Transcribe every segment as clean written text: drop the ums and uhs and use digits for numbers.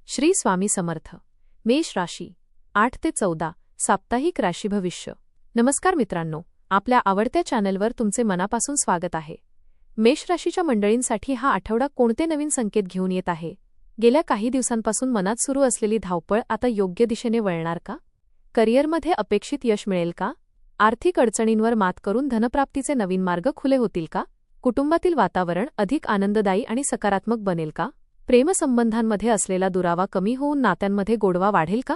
श्री स्वामी समर्थ. मेष राशी 8 ते 14 साप्ताहिक राशी भविष्य. नमस्कार मित्रांनो, आपल्या आवडत्या चॅनलवर तुमचे मनापासून स्वागत आहे. मेष राशीच्या मंडळींसाठी हा आठवडा कोणते नवीन संकेत घेऊन येत आहे? गेल्या काही दिवसांपासून मनात सुरू असलेली धावपळ आता योग्य दिशेने वळणार का? करिअरमध्ये अपेक्षित यश मिळेल का? आर्थिक अडचणींवर मात करून धनप्राप्तीचे नवीन मार्ग खुले होतील का? कुटुंबातील वातावरण अधिक आनंददायी आणि सकारात्मक बनेल का? प्रेमसंबंधांमध्ये असलेला दुरावा कमी होऊन नात्यांमध्ये गोडवा वाढेल का?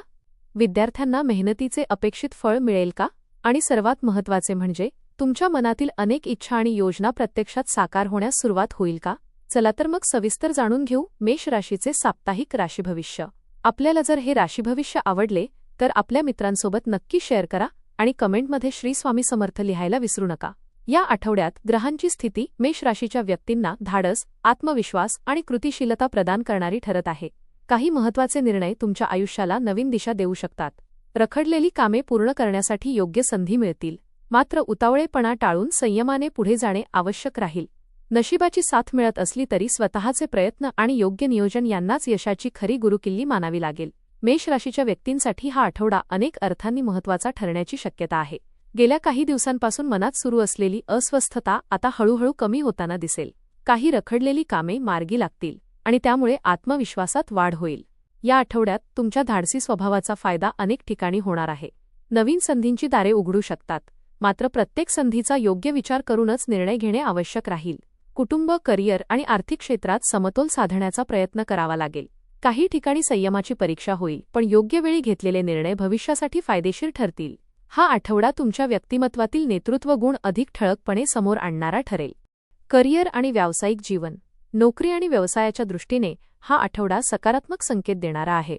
विद्यार्थ्यांना मेहनतीचे अपेक्षित फळ मिळेल का? आणि सर्वात महत्त्वाचे म्हणजे तुमच्या मनातील अनेक इच्छा आणि योजना प्रत्यक्षात साकार होण्यास सुरुवात होईल का? चला तर मग सविस्तर जाणून घेऊ मेष राशीचे साप्ताहिक राशीभविष्य. आपल्याला जर हे राशीभविष्य आवडले तर आपल्या मित्रांसोबत नक्की शेअर करा आणि कमेंटमध्ये श्री स्वामी समर्थ लिहायला विसरू नका. या आठवड्यात ग्रहांची स्थिती मेष राशीच्या व्यक्तींना धाडस, आत्मविश्वास आणि कृतिशीलता प्रदान करणारी ठरत आहे. काही महत्त्वाचे निर्णय तुमच्या आयुष्याला नवीन दिशा देऊ शकतात. रखडलेली कामे पूर्ण करण्यासाठी योग्य संधी मिळतील, मात्र उतावळेपणा टाळून संयमाने पुढे जाणे आवश्यक राहील. नशिबाची साथ मिळत असली तरी स्वतःचे प्रयत्न आणि योग्य नियोजन यांनाच यशाची खरी गुरुकिल्ली मानावी लागेल. मेष राशीच्या व्यक्तींसाठी हा आठवडा अनेक अर्थांनी महत्त्वाचा ठरण्याची शक्यता आहे. गेल्या काही दिवसांपासून मनात सुरू असलेली अस्वस्थता आता हळूहळू कमी होताना दिसेल. काही रखडलेली कामे मार्गी लागतील आणि त्यामुळे आत्मविश्वासात वाढ होईल. या आठवड्यात तुमच्या धाडसी स्वभावाचा फायदा अनेक ठिकाणी होणार आहे. नवीन संधींची दारे उघडू शकतात, मात्र प्रत्येक संधीचा योग्य विचार करूनच निर्णय घेणे आवश्यक राहील. कुटुंब, करिअर आणि आर्थिक क्षेत्रात समतोल साधण्याचा प्रयत्न करावा लागेल. काही ठिकाणी संयमाची परीक्षा होईल, पण योग्य वेळी घेतलेले निर्णय भविष्यासाठी फायदेशीर ठरतील. हा आठवडा तुमच्या व्यक्तिमत्वातील नेतृत्व गुण अधिक ठळकपणे समोर आणणारा ठरेल. करिअर आणि व्यावसायिक जीवन. नोकरी आणि व्यवसायाच्या दृष्टीने हा आठवडा सकारात्मक संकेत देणारा आहे.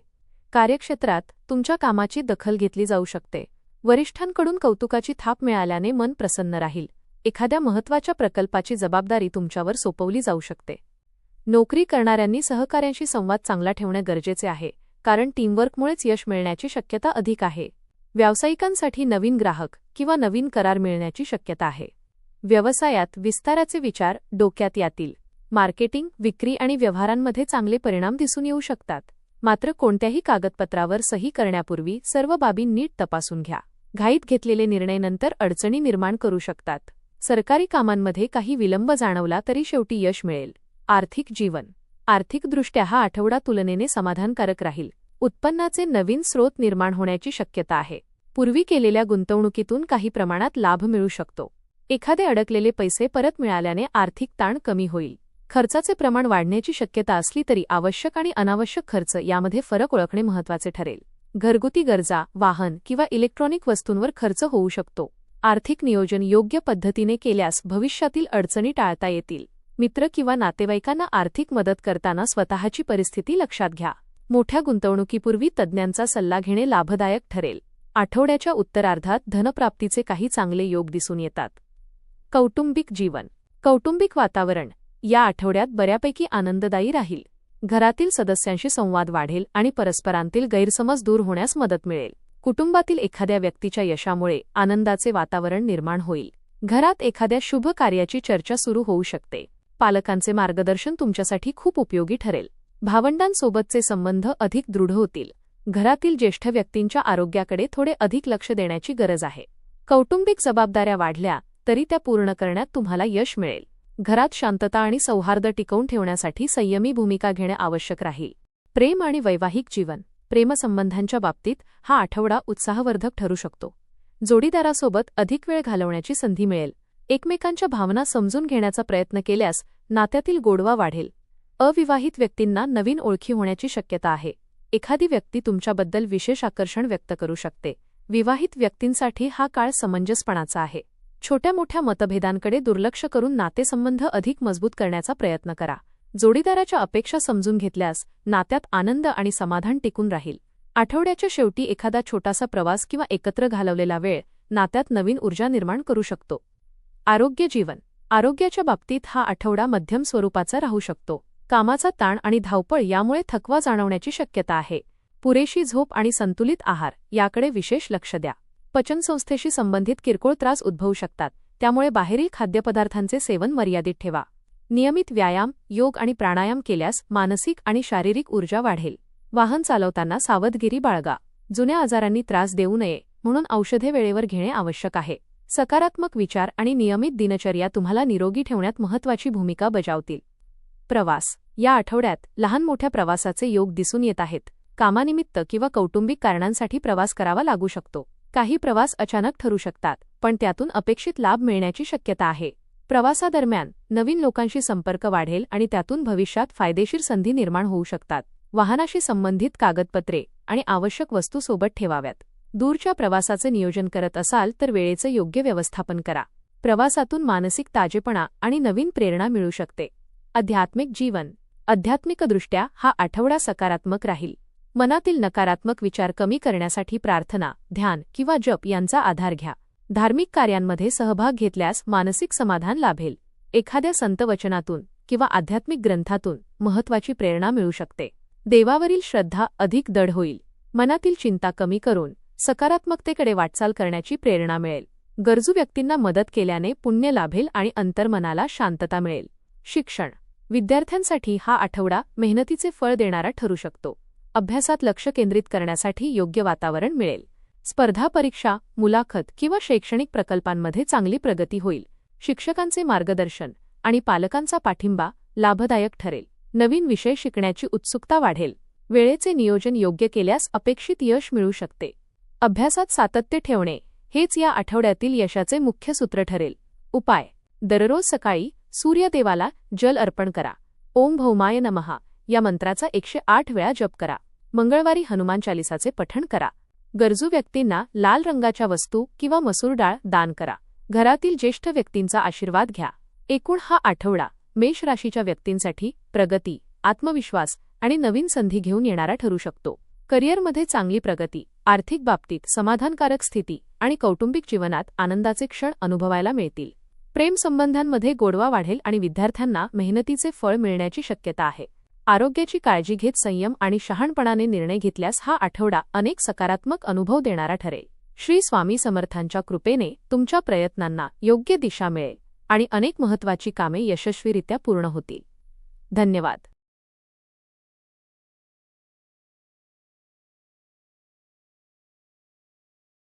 कार्यक्षेत्रात तुमच्या कामाची दखल घेतली जाऊ शकते. वरिष्ठांकडून कौतुकाची थाप मिळाल्याने मन प्रसन्न राहील. एखाद्या महत्त्वाच्या प्रकल्पाची जबाबदारी तुमच्यावर सोपवली जाऊ शकते. नोकरी करणाऱ्यांनी सहकाऱ्यांशी संवाद चांगला ठेवणे गरजेचे आहे, कारण टीमवर्कमुळेच यश मिळण्याची शक्यता अधिक आहे. व्यावसायिकांसाठी नवीन ग्राहक किंवा नवीन करार मिळण्याची शक्यता आहे. व्यवसायात विस्ताराचे विचार डोक्यात येतील. मार्केटिंग, विक्री आणि व्यवहारांमध्ये चांगले परिणाम दिसून येऊ शकतात. मात्र कोणत्याही कागदपत्रावर सही करण्यापूर्वी सर्व बाबी नीट तपासून घ्या. घाईत घेतलेले निर्णय नंतर अडचणी निर्माण करू शकतात. सरकारी कामांमध्ये काही विलंब जाणवला तरी शेवटी यश मिळेल. आर्थिक जीवन. आर्थिकदृष्ट्या हा आठवडा तुलनेने समाधानकारक राहील. उत्पन्नाचे नवीन स्रोत निर्माण होण्याची शक्यता आहे. पूर्वी केलेल्या गुंतवणुकीतून काही प्रमाणात लाभ मिळू शकतो. एखादे अडकलेले पैसे परत मिळाल्याने आर्थिक ताण कमी होईल. खर्चाचे प्रमाण वाढण्याची शक्यता असली तरी आवश्यक आणि अनावश्यक खर्च यामध्ये फरक ओळखणे महत्त्वाचे ठरेल. घरगुती गरजा, वाहन किंवा इलेक्ट्रॉनिक वस्तूंवर खर्च होऊ शकतो. आर्थिक नियोजन योग्य पद्धतीने केल्यास भविष्यातील अडचणी टाळता येतील. मित्र किंवा नातेवाईकांना आर्थिक मदत करताना स्वतःची परिस्थिती लक्षात घ्या. मोठ्या गुंतवणुकीपूर्वी तज्ज्ञांचा सल्ला घेणे लाभदायक ठरेल. आठवड्याच्या उत्तरार्धात धनप्राप्तीचे काही चांगले योग दिसून येतात. कौटुंबिक जीवन. कौटुंबिक वातावरण या आठवड्यात बऱ्यापैकी आनंददायी राहील. घरातील सदस्यांशी संवाद वाढेल आणि परस्परांतील गैरसमज दूर होण्यास मदत मिळेल. कुटुंबातील एखाद्या व्यक्तीच्या यशामुळे आनंदाचे वातावरण निर्माण होईल. घरात एखाद्या शुभ कार्याची चर्चा सुरू होऊ शकते. पालकांचे मार्गदर्शन तुमच्यासाठी खूप उपयोगी ठरेल. भावंडांसोबतचे संबंध अधिक दृढ होतील. घरातील ज्येष्ठ व्यक्तींच्या आरोग्याकडे थोडे अधिक लक्ष देण्याची गरज आहे. कौटुंबिक जबाबदाऱ्या वाढल्या तरी त्या पूर्ण करण्यात तुम्हाला यश मिळेल. घरात शांतता आणि सौहार्द टिकवून ठेवण्यासाठी संयमी भूमिका घेणे आवश्यक राहील. प्रेम आणि वैवाहिक जीवन. प्रेमसंबंधांच्या बाबतीत हा आठवडा उत्साहवर्धक ठरू शकतो. जोडीदारासोबत अधिक वेळ घालवण्याची संधी मिळेल. एकमेकांच्या भावना समजून घेण्याचा प्रयत्न केल्यास नात्यातील गोडवा वाढेल. अविवाहित व्यक्तींना नवीन ओळखी होण्याची शक्यता आहे. एखादी व्यक्ती तुमच्याबद्दल विशेष आकर्षण व्यक्त करू शकते. विवाहित व्यक्तींसाठी हा काळ समंजसपणाचा आहे. छोट्या मोठ्या मतभेदांकडे दुर्लक्ष करून नातेसंबंध अधिक मजबूत करण्याचा प्रयत्न करा. जोडीदाराच्या अपेक्षा समजून घेतल्यास नात्यात आनंद आणि समाधान टिकून राहील. आठवड्याच्या शेवटी एखादा छोटासा प्रवास किंवा एकत्र घालवलेला वेळ नात्यात नवीन ऊर्जा निर्माण करू शकतो. आरोग्य जीवन. आरोग्याच्या बाबतीत हा आठवडा मध्यम स्वरूपाचा राहू शकतो. कामाचा ताण आणि धावपळ यामुळे थकवा जाणवण्याची शक्यता आहे. पुरेशी झोप आणि संतुलित आहार याकडे विशेष लक्ष द्या. पचनसंस्थेशी संबंधित किरकोळ त्रास उद्भवू शकतात, त्यामुळे बाहेरील खाद्यपदार्थांचे सेवन मर्यादित ठेवा. नियमित व्यायाम, योग आणि प्राणायाम केल्यास मानसिक आणि शारीरिक ऊर्जा वाढेल. वाहन चालवताना सावधगिरी बाळगा. जुन्या आजारांनी त्रास देऊ नये म्हणून औषधे वेळेवर घेणे आवश्यक आहे. सकारात्मक विचार आणि नियमित दिनचर्या तुम्हाला निरोगी ठेवण्यात महत्त्वाची भूमिका बजावतील. प्रवास. या आठवड्यात लहान मोठ्या प्रवासाचे योग दिसून येत आहेत. कामानिमित्त किंवा कौटुंबिक कारणांसाठी प्रवास करावा लागू शकतो. काही प्रवास अचानक ठरू शकतात, पण त्यातून अपेक्षित लाभ मिळण्याची शक्यता आहे. प्रवासादरम्यान नवीन लोकांशी संपर्क वाढेल आणि त्यातून भविष्यात फायदेशीर संधी निर्माण होऊ शकतात. वाहनाशी संबंधित कागदपत्रे आणि आवश्यक वस्तू सोबत ठेवाव्यात. दूरच्या प्रवासाचे नियोजन करत असाल तर वेळेचे योग्य व्यवस्थापन करा. प्रवासातून मानसिक ताजेपणा आणि नवीन प्रेरणा मिळू शकते. आध्यात्मिक जीवन. आध्यात्मिकदृष्ट्या हा आठवडा सकारात्मक राहील. मनातील नकारात्मक विचार कमी करण्यासाठी प्रार्थना, ध्यान किंवा जप यांचा आधार घ्या. धार्मिक कार्यांमध्ये सहभाग घेतल्यास मानसिक समाधान लाभेल. एखाद्या संत वचनातून किंवा आध्यात्मिक ग्रंथातून महत्त्वाची प्रेरणा मिळू शकते. देवावरील श्रद्धा अधिक दृढ होईल. मनातील चिंता कमी करून सकारात्मकतेकडे वाटचाल करण्याची प्रेरणा मिळेल. गरजू व्यक्तींना मदत केल्याने पुण्य लाभेल आणि अंतर्मनाला शांतता मिळेल. शिक्षण. विद्यार्थ्यांसाठी हा आठवडा मेहनतीचे फळ देणारा ठरू शकतो. अभ्यासात लक्ष केंद्रित करण्यासाठी योग्य वातावरण मिळेल. स्पर्धा परीक्षा, मुलाखत किंवा शैक्षणिक प्रकल्पांमध्ये चांगली प्रगती होईल. शिक्षकांचे मार्गदर्शन आणि पालकांचा पाठिंबा लाभदायक ठरेल. नवीन विषय शिकण्याची उत्सुकता वाढेल. वेळेचे नियोजन योग्य केल्यास अपेक्षित यश मिळू शकते. अभ्यासात सातत्य ठेवणे हेच या आठवड्यातील यशाचे मुख्य सूत्र ठरेल. उपाय. दररोज सकाळी सूर्यदेवाला जल अर्पण करा. ओम भौमाय नमः या मंत्राचा 108 वेळा जप करा. मंगळवारी हनुमान चालिसाचे पठण करा. गरजू व्यक्तींना लाल रंगाच्या वस्तू किंवा मसूर डाळ दान करा. घरातील ज्येष्ठ व्यक्तींचा आशीर्वाद घ्या. एकूण हा आठवडा मेष राशीच्या व्यक्तींसाठी प्रगती, आत्मविश्वास आणि नवीन संधी घेऊन येणारा ठरू शकतो. करिअरमध्ये चांगली प्रगती, आर्थिक बाबतीत समाधानकारक स्थिती आणि कौटुंबिक जीवनात आनंदाचे क्षण अनुभवायला मिळतील. प्रेम संबंधांमध्ये गोडवा वाढेल आणि विद्यार्थ्यांना मेहनतीचे फळ मिळण्याची शक्यता आहे. आरोग्याची काळजी घेत संयम आणि शहाणपणाने निर्णय घेतल्यास हा आठवडा अनेक सकारात्मक अनुभव देणारा ठरेल. श्री स्वामी समर्थांच्या कृपेने तुमच्या प्रयत्नांना योग्य दिशा मिळेल आणि अनेक महत्त्वाची कामे यशस्वीरित्या पूर्ण होतील. धन्यवाद.